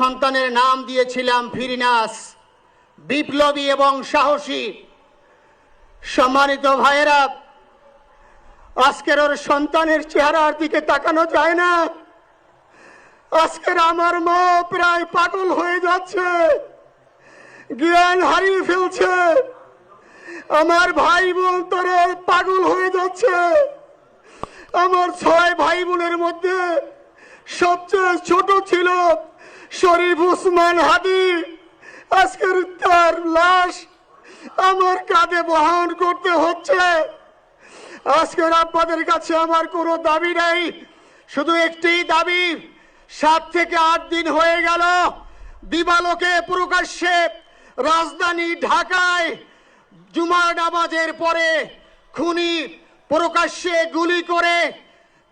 সন্তানের নাম দিয়েছিলাম ফিরিনাস, বিপ্লবী এবং সাহসী। সম্মানিত ভাইয়েরা, আজকের ওর সন্তানের চেহারার দিকে তাকানো যায় না। আজকের আমার মা প্রায় পাগল হয়ে যাচ্ছে, জ্ঞান হারিয়ে ফেলছে। আমার ভাই বোন তারা পাগল হয়ে যাচ্ছে। আমার 6 ভাই বোনের মধ্যে সবচেয়ে ছোট ছিল শরীফ উসমান হাদি। আজকের তার লাশ আমার কাঁধে বহন করতে হচ্ছে। আজকের আপনাদের কাছে আমার কোনো দাবি নাই, শুধু একটি দাবি। 7 থেকে 8 দিন হয়ে গেল দিবালোকে প্রকাশ্যে রাজধানী ঢাকায় জুমার নামাজের পরে খুনি প্রকাশ্যে গুলি করে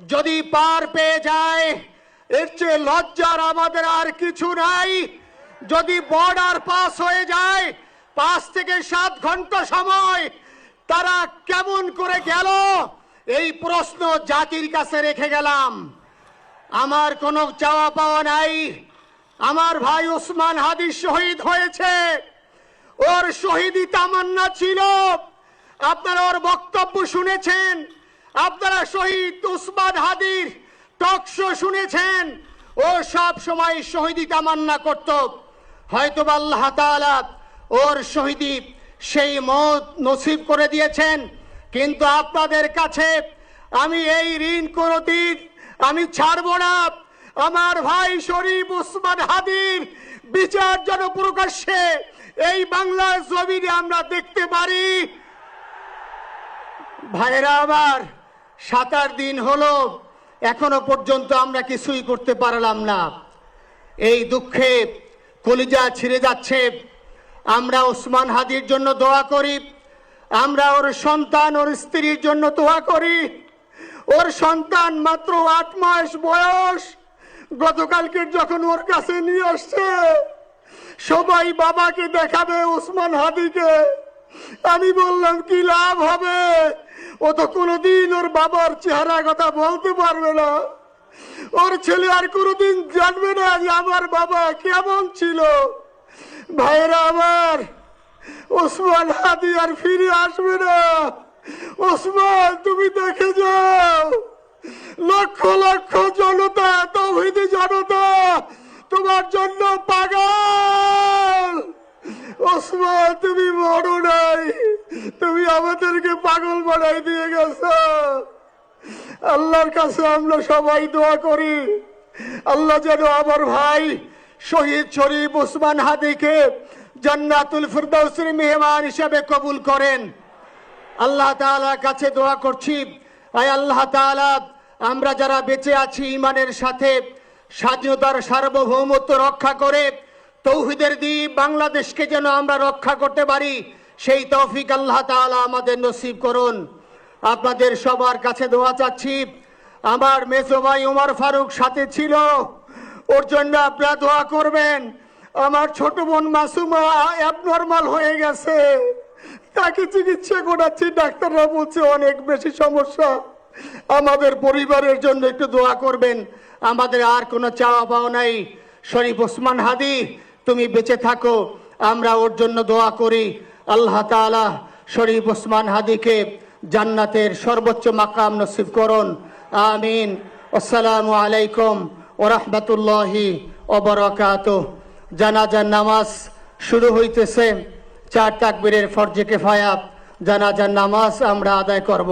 যদি পার পেয়ে যায়, এর চেয়ে লজ্জার আমাদের আর কিছু নাই। যদি বর্ডার পাস হয়ে যায়, 5 থেকে 7 ঘন্টা সময় তারা কেমন করে গেল, এই প্রশ্ন জাতির কাছে রেখে গেলাম। আমার কোনো চাওয়া পাওয়া নাই। আমার ভাই উসমান হাদি শহীদ হয়েছে, ওর শহীদি তামান্না ছিল। আপনারা ওর বক্তব্য শুনেছেন, আপনারা শহীদ উসমান হাদির টকশো শুনেছেন। ও সব সময় শহীদি তামান্না করত। হয়তো আল্লাহ তাআলা ওর শহীদি সেই মত নসিব করে দিয়েছেন। কিন্তু আপনাদের কাছে আমি এই ঋণ কোনদিন আমি ছাড়ব না। আমার ভাই শরীফ উসমান হাদির বিচার যেন প্রকাশ্যে এই বাংলার জমিনে আমরা দেখতে পারি। ভাইরা আমার, 7-8 দিন হলো, এখনো পর্যন্ত আমরা কিছুই করতে পারলাম না। এই দুঃখে কলিজা ছিঁড়ে যাচ্ছে। আমরা ওসমান হাদির জন্য দোয়া করি, আমরা ওর সন্তান ওর স্ত্রীর জন্য দোয়া করি। ওর সন্তান মাত্র 8 মাস বয়স। গতকালকে যখন ওর কাছে নিয়ে আসছে, সবাই বাবাকে দেখাবে ওসমান হাদিকে। আমি বললাম কি লাভ হবে, ও তো কোনোদিন ওর বাবার চেহারা কথা বলতে পারবে না। ওর ছেলে আর কোনোদিন জানবে না যে আমার বাবা কেমন ছিল। ভাইরা আমার, ওসমান হাদি আর ফিরে আসবে না। ওসমান, তুমি দেখে যাও, লক্ষ লক্ষ জনতা, তাওহীদি জনতা তোমার জন্য পাগল। ওসমান, তুমি মরো নাই, তুমি আমাদেরকে পাগল বানাই দিয়ে গেছো। আল্লাহর কাছে আমরা সবাই দোয়া করি, আল্লাহ যেন আমার ভাই শহীদ শরীফ উসমান হাদিকে জান্নাতুল ফিরদাউসের মেহমান হিসেবে কবুল করেন। আল্লাহ তাআলার কাছে দোয়া করছি, আয় আল্লাহ তাআলা, আমরা যারা বেঁচে আছি ঈমানের সাথে স্বাধীনতার সার্বভৌমত্ব রক্ষা করে তৌহিদের দ্বীপ বাংলাদেশকে যেন আমরা রক্ষা করতে পারি, সেই তৌফিক আল্লাহ তাআলা আমাদের নসিব করুন। আপনাদের সবার কাছে দোয়া চাচ্ছি। আমার মেজো ভাই ওমর ফারুক সাথে ছিল, ওর জন্য আপনারা দোয়া করবেন। আমার ছোট বোন মাসুমা অ্যাবনর্মাল হয়ে গেছে, তাকে চিকিৎসা করাচ্ছি, ডাক্তাররা বলছে অনেক বেশি সমস্যা। আমাদের পরিবারের জন্য একটু দোয়া করবেন। আমাদের আর কোনো চাওয়া পাওয়া নাই। শরীফ ওসমান হাদি, তুমি বেঁচে থাকো, আমরা ওর জন্য দোয়া করি। আল্লাহ তাআলা শরীফ ওসমান হাদিকে জান্নাতের সর্বোচ্চ মাকাম নসিব করুন। আমিন। আসসালামু আলাইকুম ওয়া রাহমাতুল্লাহি ওয়া বারাকাতুহু। জানাজার নামাজ শুরু হইতেছে। 4 তাকবীরের ফরজে কিফায়া জানাজার নামাজ আমরা আদায় করব।